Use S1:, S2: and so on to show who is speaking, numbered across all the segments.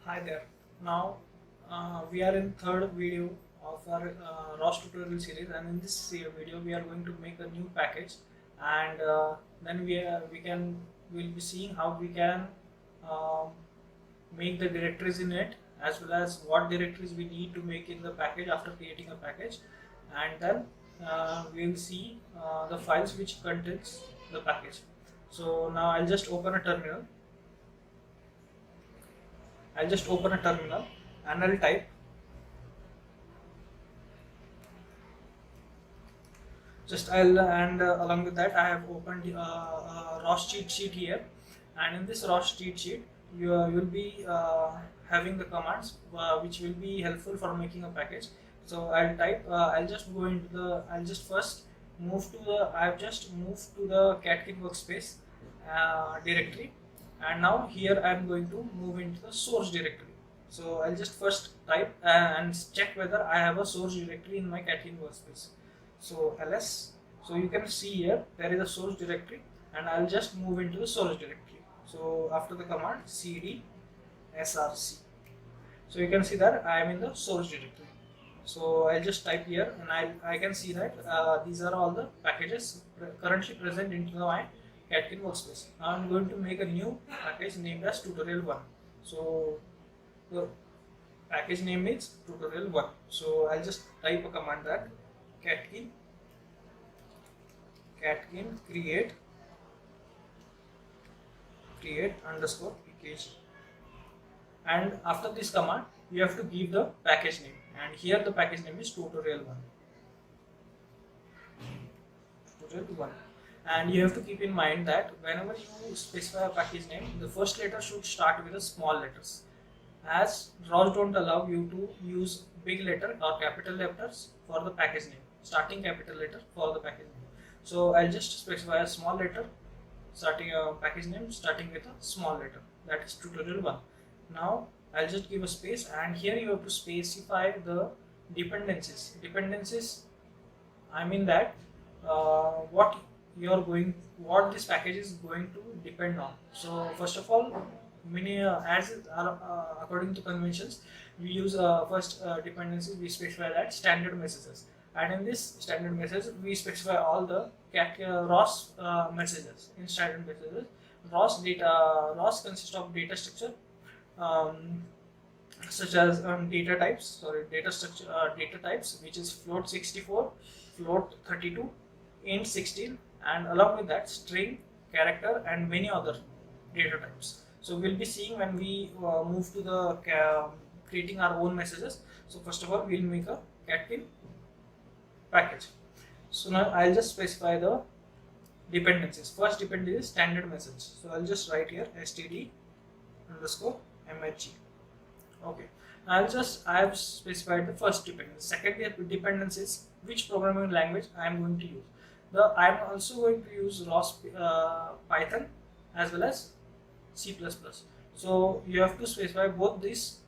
S1: Hi there. Now we are in third video of our ROS tutorial series, and in this video we are going to make a new package, and then we'll be seeing how we can um, make the directories in it, as well as what directories we need to make in the package after creating a package, and then we'll see the files which contains the package. So now I'll just open a terminal and I'll type. Along with that, I have opened a ROS cheat sheet here, and in this ROS cheat sheet, you'll be having the commands which will be helpful for making a package. So I'll type. I'll just go into the. I'll just first move to the. I've just moved to the Catkin workspace directory, and now here I'm going to move into the source directory. So I'll just first type and check whether I have a source directory in my Catkin workspace. So ls, so you can see here there is a source directory, and I'll just move into the source directory. So after the command cd src, so you can see that I am in the source directory. So I'll just type here, and I can see that these are all the packages currently present into my Catkin workspace. Now I'm going to make a new package named as tutorial1. So the package name is tutorial1. So I'll just type a command that catkin create underscore pkg, and after this command you have to give the package name, and here the package name is tutorial1. And you have to keep in mind that whenever you specify a package name, the first letter should start with a small letters, as ROS don't allow you to use big letter or capital letters for the package name, starting capital letter for the package name. So I'll just specify a small letter starting a package name starting with a small letter, that is tutorial1. Now I'll just give a space, and here you have to specify the dependencies. I mean that what this package is going to depend on. So first of all, according to conventions, we use first dependencies. We specify that standard messages, and in this standard message we specify all the ROS messages. In standard messages, ROS consists of data structure, um, such as data types, which is float 64, float 32, int 16, and along with that string, character, and many other data types. So we'll be seeing when we move to the creating our own messages. So first of all, we'll make a Catkin package. So now I'll just specify the dependencies. First dependency is standard message. So I'll just write here std underscore mhg. Okay. I have specified the first dependency. Second dependency is which programming language I am going to use. I am also going to use ROS Python as well as C++. So you have to specify both these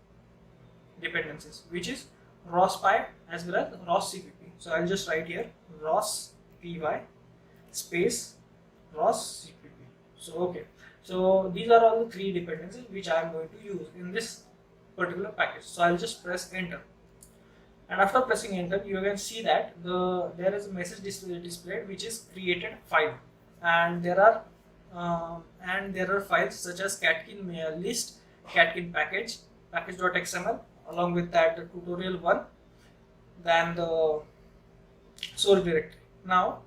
S1: dependencies, which is ROS-Py as well as ROS-CPP. So I'll just write here ROS-Py space ROS-CPP. So okay. So these are all the three dependencies which I am going to use in this particular package. So I'll just press enter, and after pressing enter you can see that there is a message displayed which is created file, and there are files such as catkin list, catkin package, package.xml, along with that the tutorial1, then the source directory. Now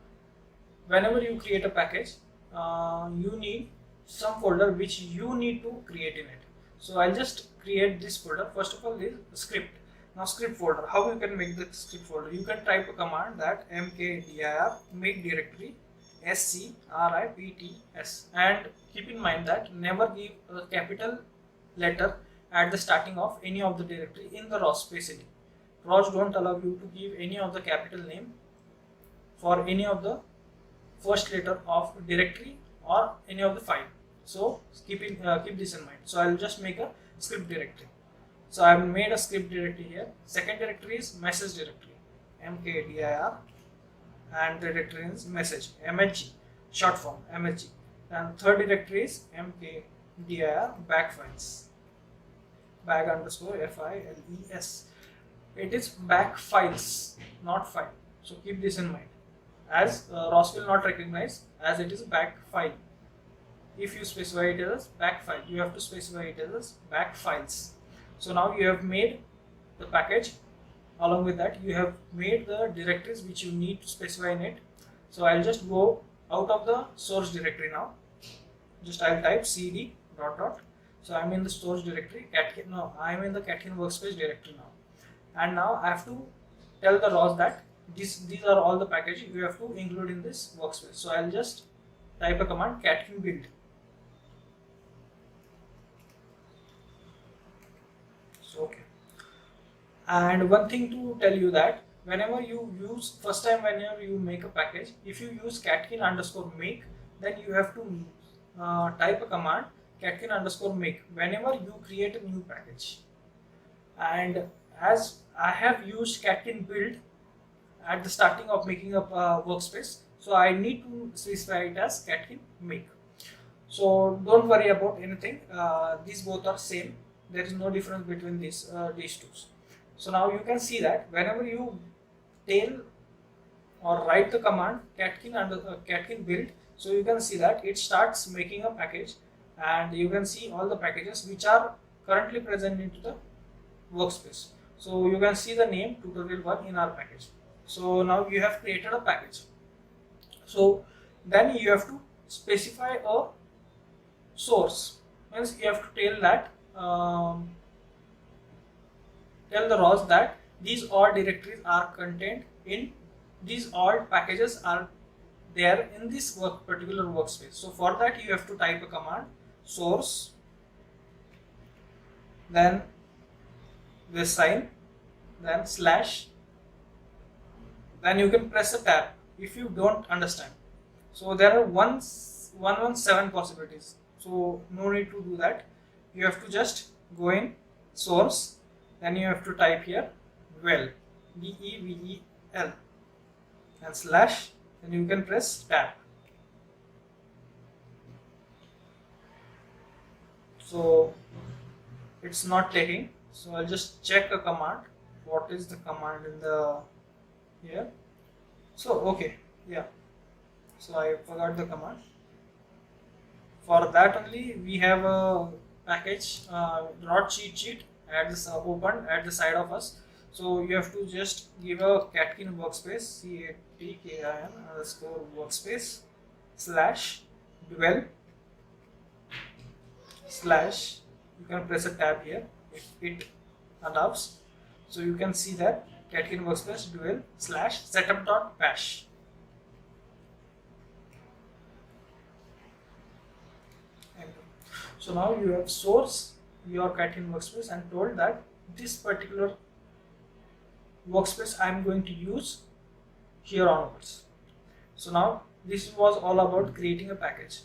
S1: whenever you create a package, you need some folder which you need to create in it. So I'll just create this folder. First of all, this script. Now script folder, how you can make the script folder? You can type a command that mkdir make directory scripts, and keep in mind that never give a capital letter at the starting of any of the directory in the ROS specially. ROS don't allow you to give any of the capital name for any of the first letter of directory or any of the file. So keep this in mind. So I'll just make a script directory. So I've made a script directory here. Second directory is message directory, mkdir, and the directory is message, mhg, short form mhg. And third directory is mkdir backfiles. bag underscore files. It is bag files, not file. So keep this in mind, as ROS will not recognize as it is bag file. If you specify it as bag file, you have to specify it as bag files. So now you have made the package. Along with that, you have made the directories which you need to specify in it. So I'll just go out of the source directory now. Just I'll type cd dot dot. So I'm in the source directory. I'm in the Catkin workspace directory now. And now I have to tell the ROS that these are all the packages you have to include in this workspace. So I'll just type a command catkin build. So okay. And one thing to tell you that whenever you make a package, if you use catkin underscore make, then you have to type a command catkin underscore make whenever you create a new package. And as I have used catkin build at the starting of making a workspace, so I need to specify it as catkin make. So don't worry about anything. These both are same. There is no difference between these two. So now you can see that whenever you tell or write the command catkin build, so you can see that it starts making a package, and you can see all the packages which are currently present into the workspace. So you can see the name tutorial1 in our package. So now you have created a package. So then you have to specify a source. Means you have to tell that tell the ROS that these all directories are contained in these all packages are there in this particular workspace. So for that you have to type a command source, then this sign, then slash, then you can press a tab if you don't understand. So there are 117 possibilities, so no need to do that. You have to just go in source, then you have to type here well, DEVEL, and slash, then you can press tab. So it's not taking, so I'll just check a command. What is the command in the here? So okay, yeah, so I forgot the command. For that only we have a package dot cheat sheet at this opened at the side of us. So you have to just give a catkin workspace, catkin underscore workspace slash dwell slash, you can press a tab here if it allows. So you can see that catkin workspace dwell slash setup.bash. So now you have source your catkin workspace and told that this particular workspace I am going to use here onwards. So now this was all about creating a package.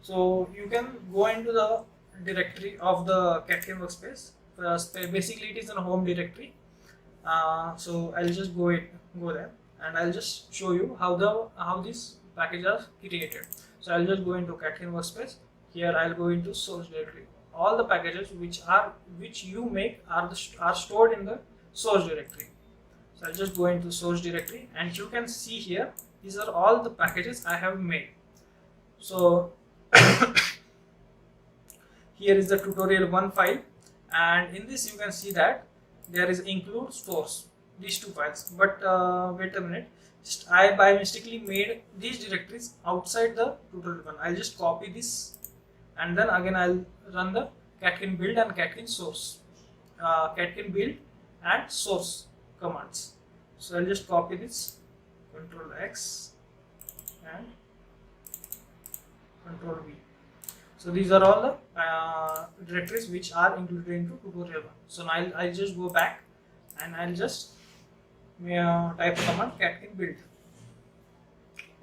S1: So you can go into the directory of the catkin workspace. Basically it is in a home directory. So I'll just go there and I'll just show you how these packages are created. So I'll just go into catkin workspace. Here I'll go into source directory. All the packages which you make are stored in the source directory. So I'll just go into source directory, and you can see here these are all the packages I have made. So here is the tutorial1 file, and in this you can see that there is include stores, these two files. But wait a minute, I by mistakenly made these directories outside the tutorial1. I'll just copy this, and then again I'll run the catkin build and catkin source, catkin build and source commands. So I'll just copy this, Control X and Control V. So these are all the directories which are included into tutorial1. So now I'll just go back and I'll just type a command catkin build.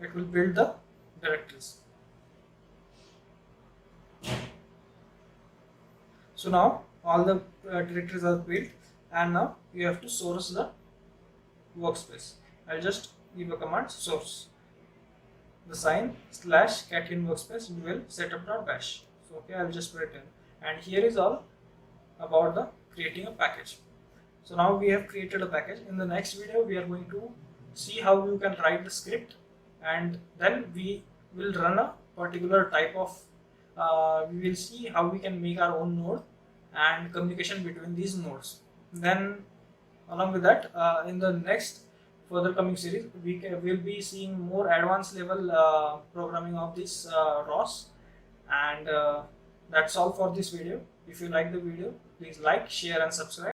S1: It will build the directories. So now all the directories are built, and now you have to source the workspace. I'll just give a command source, the sign slash catkin workspace dwell setup.bash. So okay, I'll just return, and here is all about the creating a package. So now we have created a package. In the next video we are going to see how you can write the script, and then we will run a particular type of we will see how we can make our own node and communication between these nodes. Then along with that, in the next further coming series we will be seeing more advanced level programming of this ROS. And that's all for this video. If you like the video, please like, share and subscribe.